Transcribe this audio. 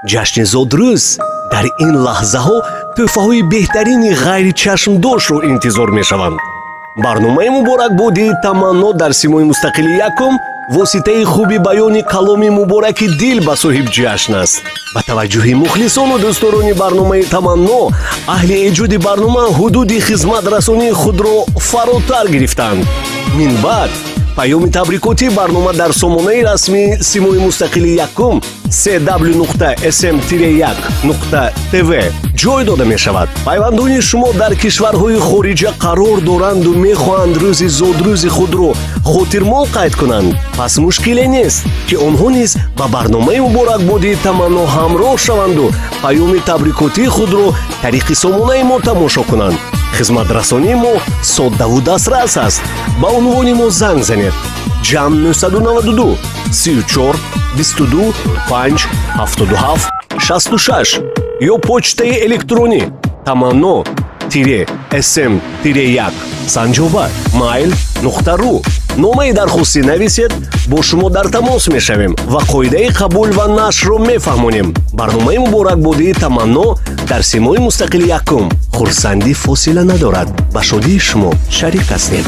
ҷашни зодрӯз дар ин лаҳзаҳо тӯҳфаҳои беҳтарини ғайричашмдошро интизор мешаванд. барномаи муборакбодии таманно дар симои мустақили якум воситаи хуби баёни каломи мубораки дил ба соҳиб ҷашн аст. ба таваҷҷӯҳи мухлисону дӯстдорони барномаи таманно, аҳли эҷоди барнома ҳудуди хизматрасонии худро фаротар гирифтанд. минбаъд паёми табрикотӣ барнома дар сомонаи расмии симои мустақили якум cw.sm-1.tv ҷой дода мешавад. пайвандони шумо дар кишварҳои хориҷа қарор доранду мехоҳанд рӯзи зодрӯзи худро хотирмол қайд кунанд. пас мушкиле нест, ки онҳо низ ба барномаи муборакбодии таманно ҳамроҳ шаванду паёми табрикотии худро тариқи сомонаи мо тамошо кунанд. хизматрасонии мо соддаву дастрас аст. ба унвони мо занг занед: ҷамъ 992 34 22 5 77 66 ё почтаи электронӣ tamanno-sm-1 sanjoba@mail.ru. номаи дархостӣ нависед, бо шумо дар тамос мешавем ва қоидаи қабул ва нашрро мефаҳмонем. барномаи муборакбодии таманно дар симои мустақили якум хурсандӣ фосила надорад. ба шодии шумо шарик ҳастем.